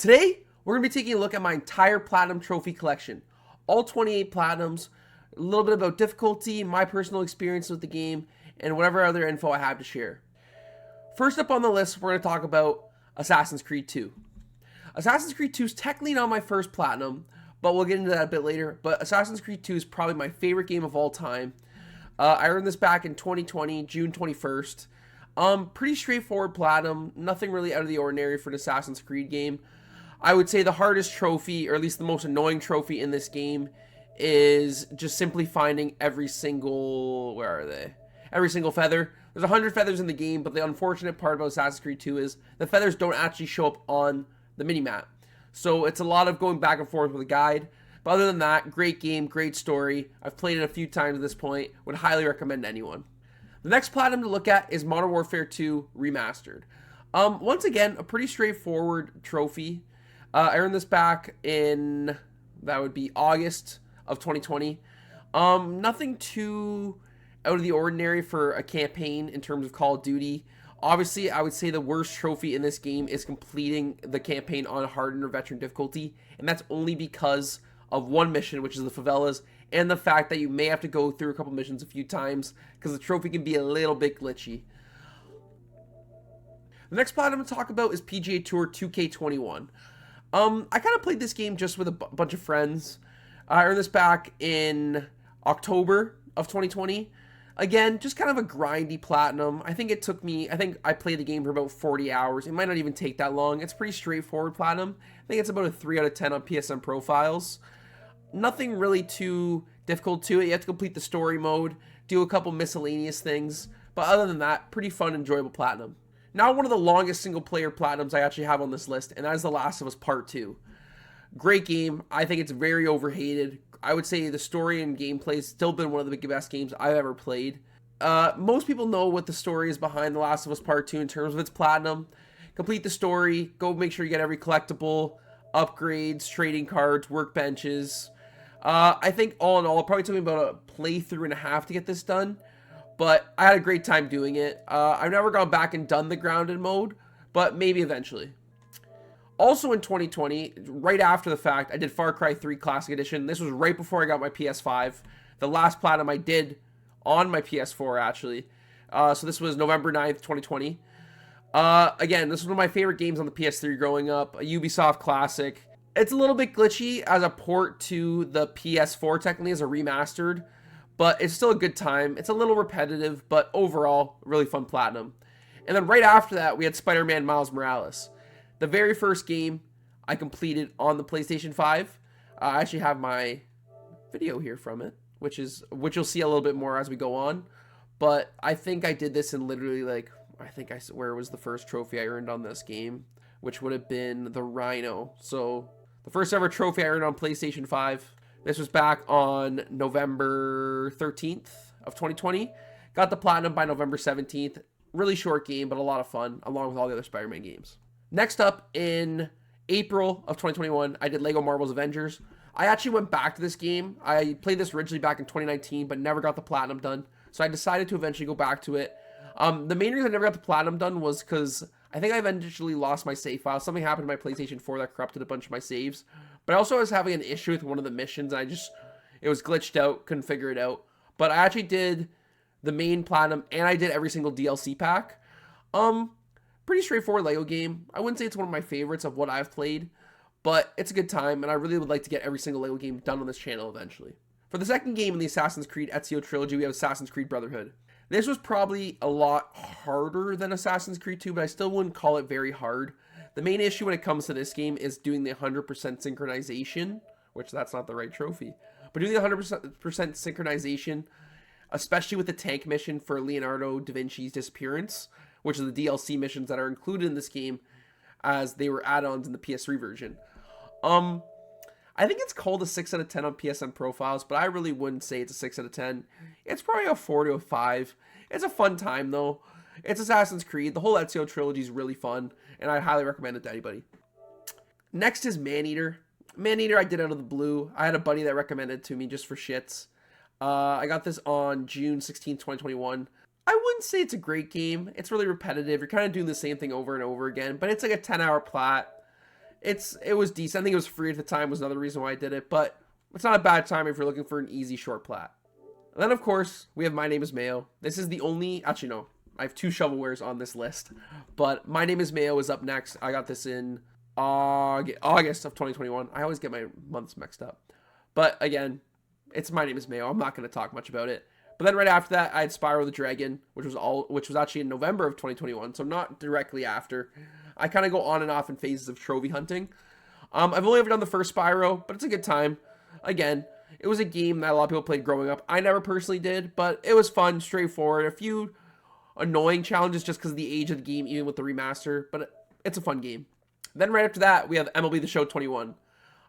Today, we're going to be taking a look at my entire Platinum Trophy collection. All 28 Platinums, a little bit about difficulty, my personal experience with the game, and whatever other info I have to share. First up on the list, we're going to talk about Assassin's Creed 2. Assassin's Creed 2 is technically not my first Platinum, but we'll get into that a bit later. But Assassin's Creed 2 is probably my favorite game of all time. I earned this back in 2020, June 21st. Pretty straightforward Platinum, nothing really out of the ordinary for an Assassin's Creed game. I would say the hardest trophy, or at least the most annoying trophy in this game, is just simply finding every single, where are they? Every single feather. There's 100 feathers in the game, but the unfortunate part about Assassin's Creed 2 is the feathers don't actually show up on the minimap. So it's a lot of going back and forth with a guide. But other than that, great game, great story. I've played it a few times at this point. Would highly recommend to anyone. The next Platinum to look at is Modern Warfare 2 Remastered. Once again, a pretty straightforward trophy. I earned this back in, that would be August of 2020. Nothing too out of the ordinary for a campaign in terms of Call of Duty. Obviously, I would say the worst trophy in this game is completing the campaign on hardened or veteran difficulty, and that's only because of one mission, which is the favelas, and the fact that you may have to go through a couple missions a few times because the trophy can be a little bit glitchy. The next plot I'm going to talk about is PGA Tour 2K21. I kind of played this game just with a bunch of friends. I earned this back in October of 2020. Again, just kind of a grindy Platinum. I think I played the game for about 40 hours. It might not even take that long. It's pretty straightforward Platinum. I think it's about a 3 out of 10 on PSN profiles. Nothing really too difficult to it. You have to complete the story mode, do a couple miscellaneous things. But other than that, pretty fun, enjoyable Platinum. Now one of the longest single-player Platinums I actually have on this list, and that is The Last of Us Part 2. Great game. I think it's very overhated. I would say the story and gameplay has still been one of the best games I've ever played. Most people know what the story is behind The Last of Us Part 2 in terms of its Platinum. Complete the story. Go make sure you get every collectible, upgrades, trading cards, workbenches. I think all in all, it probably took me about a playthrough and a half to get this done. But I had a great time doing it. I've never gone back and done the grounded mode, but maybe eventually. Also in 2020, right after the fact, I did Far Cry 3 Classic Edition. This was right before I got my PS5. The last Platinum I did on my PS4, actually. So this was November 9th, 2020. Again, this was one of my favorite games on the PS3 growing up. A Ubisoft classic. It's a little bit glitchy as a port to the PS4, technically as a remastered. But it's still a good time. It's a little repetitive, but overall, really fun Platinum. And then right after that, we had Spider-Man Miles Morales. The very first game I completed on the PlayStation 5. I actually have my video here from it, which you'll see a little bit more as we go on. But I think I did this in literally where was the first trophy I earned on this game, which would have been the Rhino. So the first ever trophy I earned on PlayStation 5. This was back on November 13th of 2020. Got the Platinum by November 17th. Really short game, but a lot of fun, along with all the other Spider-Man games. Next up, in April of 2021, I did Lego Marvel's Avengers. I actually went back to this game. I played this originally back in 2019, but never got the Platinum done. So I decided to eventually go back to it. The main reason I never got the Platinum done was because I think I eventually lost my save file. Something happened to my PlayStation 4 that corrupted a bunch of my saves. But I also was having an issue with one of the missions. It was glitched out, couldn't figure it out. But I actually did the main Platinum, and I did every single DLC pack. Pretty straightforward Lego game. I wouldn't say it's one of my favorites of what I've played, but it's a good time, and I really would like to get every single Lego game done on this channel eventually. For the second game in the Assassin's Creed Ezio trilogy, we have Assassin's Creed Brotherhood. This was probably a lot harder than Assassin's Creed 2, but I still wouldn't call it very hard. The main issue when it comes to this game is doing the 100% synchronization, which that's not the right trophy, but doing the 100% synchronization, especially with the tank mission for Leonardo da Vinci's disappearance, which are the DLC missions that are included in this game as they were add-ons in the PS3 version. I think it's called a 6 out of 10 on PSN profiles, but I really wouldn't say it's a 6 out of 10. It's probably a 4 to a 5. It's a fun time, though. It's Assassin's Creed. The whole Ezio trilogy is really fun, and I highly recommend it to anybody. Next is Maneater. Maneater I did out of the blue. I had a buddy that recommended it to me just for shits. I got this on June 16, 2021. I wouldn't say it's a great game. It's really repetitive. You're kind of doing the same thing over and over again, but it's like a 10-hour plat. it was decent. I think it was free at the time was another reason why I did it, but it's not a bad time if you're looking for an easy short plat. And then, of course, we have My Name is Mayo. This is the only... Actually, no. I have 2 shovelwares on this list. But My Name is Mayo is up next. I got this in August of 2021. I always get my months mixed up. But, again, it's My Name is Mayo. I'm not going to talk much about it. But then right after that, I had Spyro the Dragon, which was actually in November of 2021. So not directly after. I kind of go on and off in phases of trophy hunting. I've only ever done the first Spyro, but it's a good time. Again, it was a game that a lot of people played growing up. I never personally did, but it was fun, straightforward. A few annoying challenges just because of the age of the game, even with the remaster, but it's a fun game. Then right after that, we have MLB The Show 21.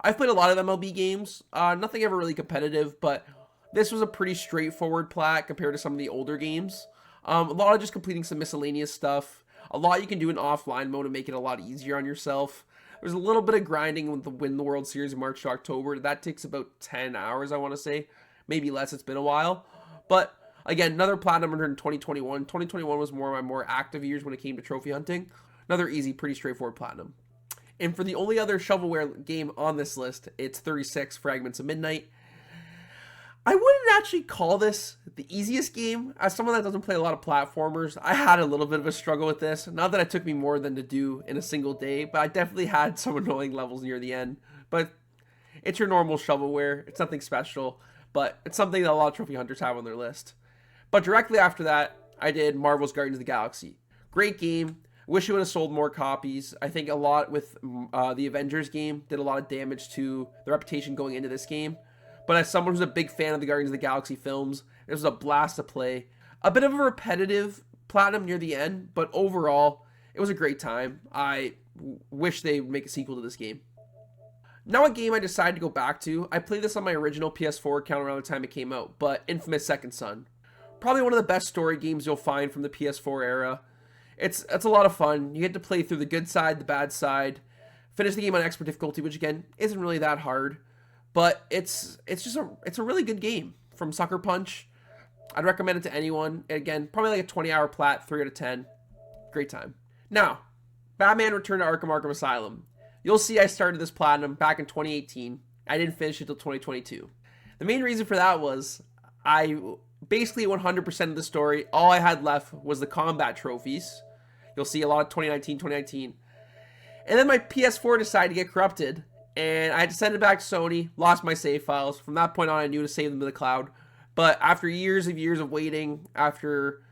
I've played a lot of MLB games, nothing ever really competitive, but this was a pretty straightforward plat compared to some of the older games. A lot of just completing some miscellaneous stuff. A lot you can do in offline mode to make it a lot easier on yourself. There's a little bit of grinding with the Win the World Series in March to October. That takes about 10 hours, I want to say. Maybe less, it's been a while. But, again, another platinum in 2021. 2021 was more of my more active years when it came to trophy hunting. Another easy, pretty straightforward platinum. And for the only other shovelware game on this list, it's 36 Fragments of Midnight. I wouldn't actually call this the easiest game. As someone that doesn't play a lot of platformers, I had a little bit of a struggle with this. Not that it took me more than to do in a single day, but I definitely had some annoying levels near the end. But it's your normal shovelware. It's nothing special, but it's something that a lot of trophy hunters have on their list. But directly after that, I did Marvel's Guardians of the Galaxy. Great game. Wish it would have sold more copies. I think a lot with the Avengers game did a lot of damage to the reputation going into this game. But as someone who's a big fan of the Guardians of the Galaxy films, it was a blast to play. A bit of a repetitive platinum near the end, but overall, it was a great time. I wish they would make a sequel to this game. Now a game I decided to go back to. I played this on my original PS4 account around the time it came out, but Infamous Second Son. Probably one of the best story games you'll find from the PS4 era. It's a lot of fun. You get to play through the good side, the bad side, finish the game on expert difficulty, which again, isn't really that hard. But it's a really good game from Sucker Punch. I'd recommend it to anyone. Again, probably like a 20-hour plat, 3 out of 10. Great time. Now, Batman Return to Arkham Asylum. You'll see I started this platinum back in 2018. I didn't finish it until 2022. The main reason for that was I basically 100% of the story, all I had left was the combat trophies. You'll see a lot of 2019. And then my PS4 decided to get corrupted. And I had to send it back to Sony, lost my save files. From that point on, I knew to save them to the cloud. But after years of waiting, after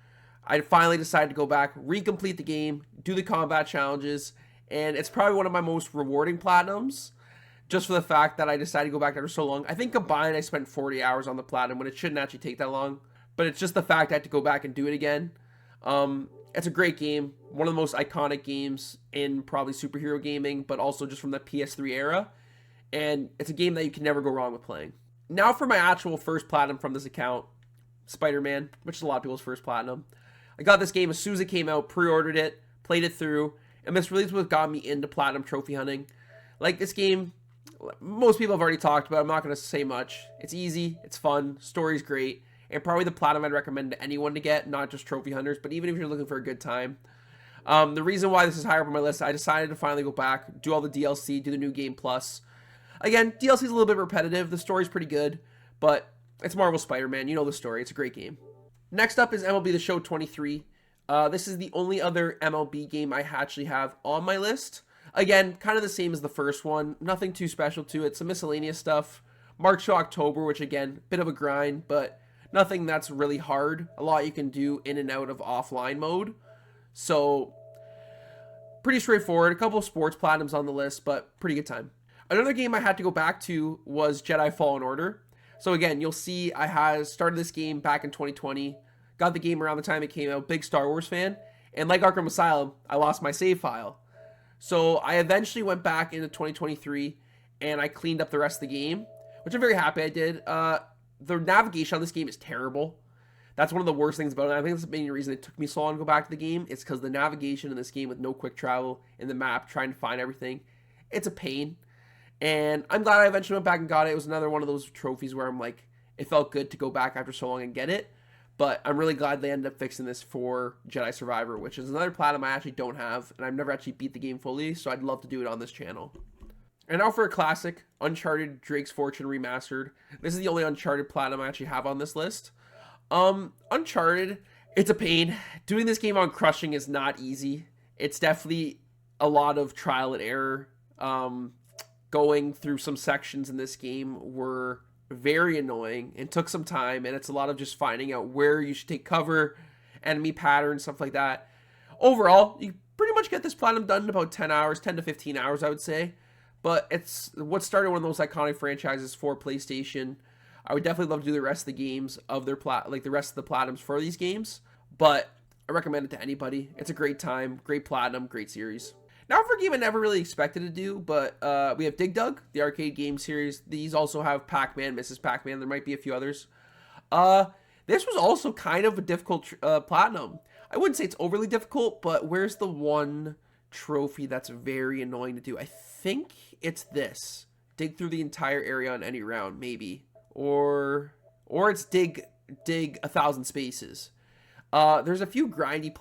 I finally decided to go back, recomplete the game, do the combat challenges, and it's probably one of my most rewarding platinums, just for the fact that I decided to go back after so long. I think combined, I spent 40 hours on the platinum, when it shouldn't actually take that long. But it's just the fact I had to go back and do it again. It's a great game, one of the most iconic games in probably superhero gaming, but also just from the PS3 era, and it's a game that you can never go wrong with playing. Now for my actual first platinum from this account, Spider-Man, which is a lot of people's first platinum. I got this game as soon as it came out, pre-ordered it, played it through, and this really is what got me into platinum trophy hunting. Like this game, most people have already talked about, I'm not going to say much. It's easy, it's fun, story's great, and probably the platinum I'd recommend to anyone to get, not just trophy hunters, but even if you're looking for a good time. The reason why this is higher up on my list, I decided to finally go back, do all the DLC, do the new game plus. Again, DLC is a little bit repetitive, the story's pretty good, but it's Marvel Spider-Man, you know the story, it's a great game. Next up is MLB The Show 23. This is the only other MLB game I actually have on my list. Again, kind of the same as the first one, nothing too special to it, some miscellaneous stuff. March to October, which again, bit of a grind, but nothing that's really hard. A lot you can do in and out of offline mode. So, pretty straightforward. A couple of sports platinums on the list, but pretty good time. Another game I had to go back to was Jedi Fallen Order. So again, you'll see I had started this game back in 2020. Got the game around the time it came out. Big Star Wars fan. And like Arkham Asylum, I lost my save file. So I eventually went back into 2023 and I cleaned up the rest of the game, which I'm very happy I did. The navigation on this game is terrible. That's one of the worst things about it. I think that's the main reason it took me so long to go back to the game. It's because the navigation in this game with no quick travel in the map, trying to find everything, it's a pain. And I'm glad I eventually went back and got it. It was another one of those trophies where I'm like, it felt good to go back after so long and get it. But I'm really glad they ended up fixing this for Jedi Survivor, which is another platinum I actually don't have. And I've never actually beat the game fully, so I'd love to do it on this channel. And now for a classic, Uncharted Drake's Fortune Remastered. This is the only Uncharted Platinum I actually have on this list. Uncharted, it's a pain. Doing this game on crushing is not easy. It's definitely a lot of trial and error. Going through some sections in this game were very annoying and took some time, and it's a lot of just finding out where you should take cover, enemy patterns, stuff like that. Overall, you pretty much get this platinum done in about 10 hours, 10 to 15 hours, I would say. But it's what started one of those iconic franchises for PlayStation. I would definitely love to do the rest of the games of their the rest of the platinums for these games, but I recommend it to anybody. It's a great time, great platinum, great series. Now for a game I never really expected to do, but we have Dig Dug, the arcade game series. These also have Pac-Man, Mrs. Pac-Man. There might be a few others. This was also kind of a difficult platinum. I wouldn't say it's overly difficult, but where's the one trophy that's very annoying to do? I think it's this. Dig through the entire area on any round, maybe. Or it's dig 1,000 spaces. There's a few grindy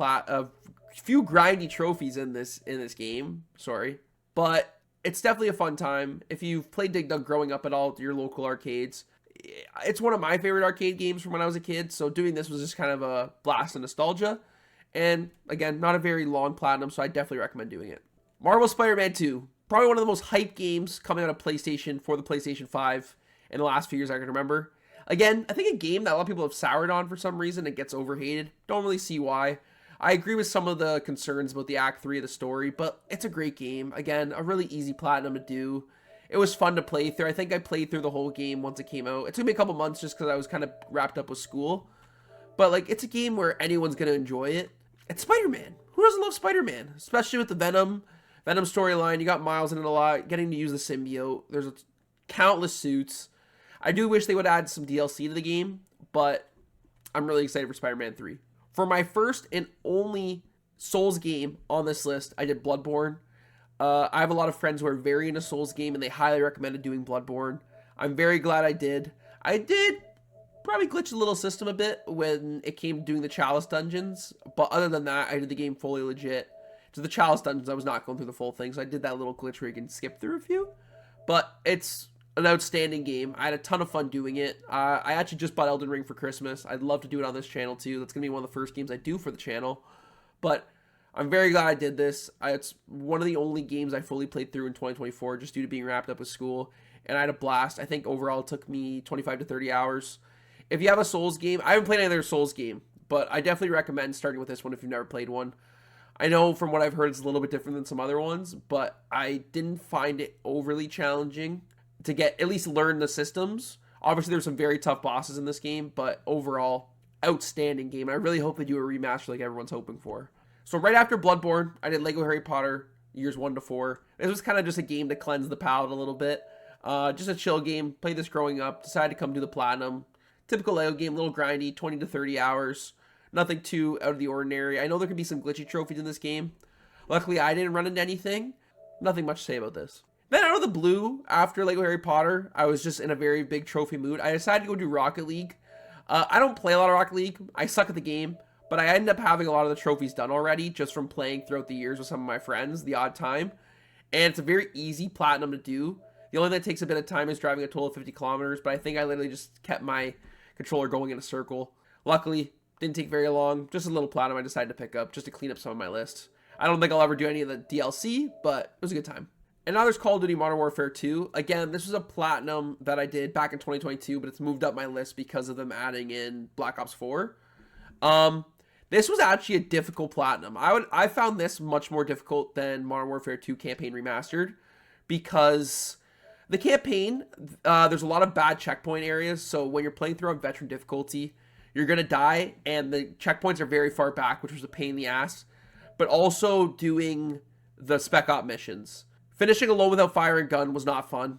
trophies in this game. Sorry, but it's definitely a fun time. If you've played Dig Dug growing up at all at your local arcades, it's one of my favorite arcade games from when I was a kid. So doing this was just kind of a blast of nostalgia. And again, not a very long platinum, so I definitely recommend doing it. Marvel Spider-Man 2, probably one of the most hyped games coming out of PlayStation for the PlayStation 5 in the last few years I can remember. Again, I think a game that a lot of people have soured on for some reason. It gets overhated. Don't really see why. I agree with some of the concerns about the Act 3 of the story, but it's a great game. Again, a really easy platinum to do. It was fun to play through. I think I played through the whole game once it came out. It took me a couple months just because I was kind of wrapped up with school. But, like, it's a game where anyone's going to enjoy it. It's Spider-Man. Who doesn't love Spider-Man? Especially with the Venom storyline. You got Miles in it a lot. Getting to use the symbiote. There's countless suits. I do wish they would add some DLC to the game, but I'm really excited for Spider-Man 3. For my first and only Souls game on this list, I did Bloodborne. I have a lot of friends who are very into Souls game, and they highly recommended doing Bloodborne. I'm very glad I did. I did probably glitch the little system a bit when it came to doing the Chalice dungeons, but other than that, I did the game fully legit. To the Chalice dungeons, I was not going through the full thing, so I did that little glitch where you can skip through a few. But it's an outstanding game. I had a ton of fun doing it. I actually just bought Elden Ring for Christmas. I'd love to do it on this channel too. That's going to be one of the first games I do for the channel. But I'm very glad I did this. It's one of the only games I fully played through in 2024 just due to being wrapped up with school. And I had a blast. I think overall it took me 25 to 30 hours. If you have a Souls game, I haven't played any other Souls game, but I definitely recommend starting with this one if you've never played one. I know from what I've heard it's a little bit different than some other ones, but I didn't find it overly challenging to at least learn the systems. Obviously, there's some very tough bosses in this game, but overall, outstanding game. And I really hope they do a remaster like everyone's hoping for. So right after Bloodborne, I did Lego Harry Potter years 1 to 4. This was kind of just a game to cleanse the palate a little bit. Just a chill game. Played this growing up. Decided to come do the platinum. Typical Lego game, a little grindy, 20 to 30 hours. Nothing too out of the ordinary. I know there could be some glitchy trophies in this game. Luckily, I didn't run into anything. Nothing much to say about this. Then out of the blue, after Lego Harry Potter, I was just in a very big trophy mood. I decided to go do Rocket League. I don't play a lot of Rocket League. I suck at the game, but I ended up having a lot of the trophies done already just from playing throughout the years with some of my friends, the odd time. And it's a very easy platinum to do. The only thing that takes a bit of time is driving a total of 50 kilometers, but I think I literally just kept my controller going in a circle. Luckily, didn't take very long. Just a little platinum I decided to pick up just to clean up some of my list. I don't think I'll ever do any of the DLC, but it was a good time. And now there's Call of Duty Modern Warfare 2. Again, this was a platinum that I did back in 2022, but it's moved up my list because of them adding in Black Ops 4. This was actually a difficult platinum. I found this much more difficult than Modern Warfare 2 Campaign Remastered because the campaign, there's a lot of bad checkpoint areas. So when you're playing through on veteran difficulty, you're going to die, and the checkpoints are very far back, which was a pain in the ass. But also doing the Spec Op missions. Finishing alone without firing gun was not fun.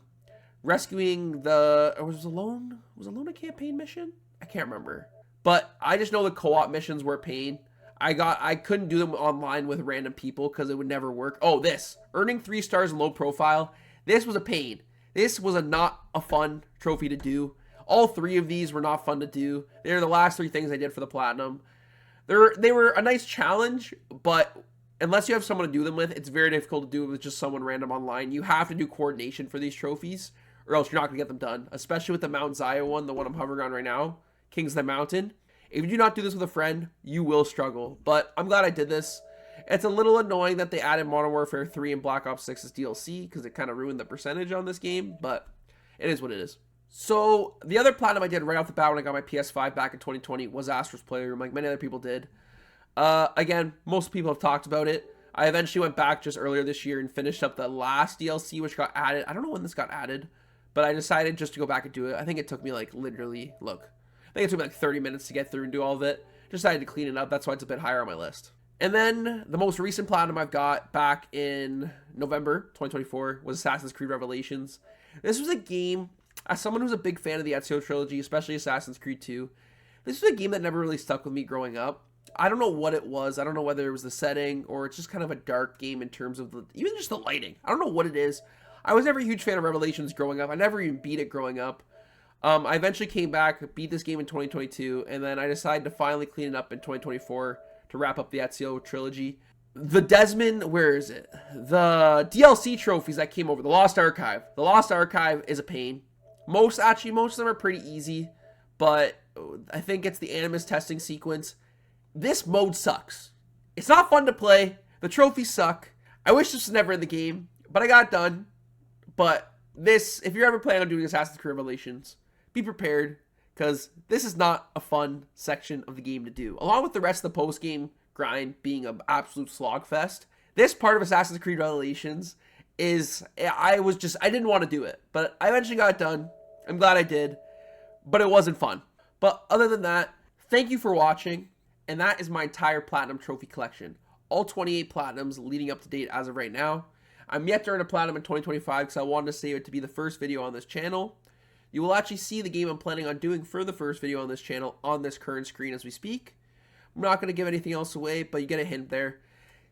Rescuing was alone a campaign mission? I can't remember. But I just know the co-op missions were a pain. I couldn't do them online with random people because it would never work. Oh, this. Earning 3 stars in low profile. This was a pain. This was not a fun trophy to do. All 3 of these were not fun to do. They're the last 3 things I did for the platinum. They were a nice challenge, but unless you have someone to do them with, it's very difficult to do it with just someone random online. You have to do coordination for these trophies, or else you're not going to get them done, especially with the Mount Zaya one, the one I'm hovering on right now, Kings of the Mountain. If you do not do this with a friend, you will struggle, but I'm glad I did this. It's a little annoying that they added Modern Warfare 3 and Black Ops 6 as DLC, because it kind of ruined the percentage on this game, but it is what it is. So, the other platinum I did right off the bat when I got my PS5 back in 2020 was Astro's Playroom, like many other people did. Again, most people have talked about it. I eventually went back just earlier this year and finished up the last DLC, which got added. I don't know when this got added, but I decided just to go back and do it. I think it took me like literally, look, I think it took me like 30 minutes to get through and do all of it. Decided to clean it up. That's why it's a bit higher on my list. And then the most recent platinum I've got back in November 2024 was Assassin's Creed Revelations. This was a game, as someone who's a big fan of the Ezio trilogy, especially Assassin's Creed 2, this was a game that never really stuck with me growing up. I don't know what it was. I don't know whether it was the setting or it's just kind of a dark game in terms of even just the lighting. I don't know what it is. I was never a huge fan of Revelations growing up. I never even beat it growing up. I eventually came back, beat this game in 2022, and then I decided to finally clean it up in 2024 to wrap up the Ezio trilogy. The Desmond, where is it? The DLC trophies that came over, the Lost Archive. The Lost Archive is a pain. Most of them are pretty easy, but I think it's the Animus testing sequence. This mode sucks. It's not fun to play. The trophies suck. I wish this was never in the game, but I got it done. But this, if you're ever planning on doing Assassin's Creed Revelations, be prepared, because this is not a fun section of the game to do. Along with the rest of the post-game grind being an absolute slogfest, this part of Assassin's Creed Revelations is, I didn't want to do it, but I eventually got it done. I'm glad I did, but it wasn't fun. But other than that, thank you for watching, and that is my entire Platinum Trophy collection. All 28 Platinums leading up to date as of right now. I'm yet to earn a Platinum in 2025 because I wanted to save it to be the first video on this channel. You will actually see the game I'm planning on doing for the first video on this channel on this current screen as we speak. I'm not going to give anything else away, but you get a hint there.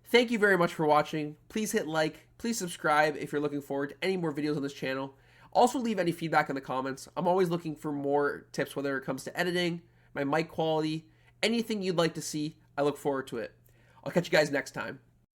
Thank you very much for watching. Please hit like, please subscribe if you're looking forward to any more videos on this channel. Also leave any feedback in the comments. I'm always looking for more tips, whether it comes to editing, my mic quality, anything you'd like to see. I look forward to it. I'll catch you guys next time.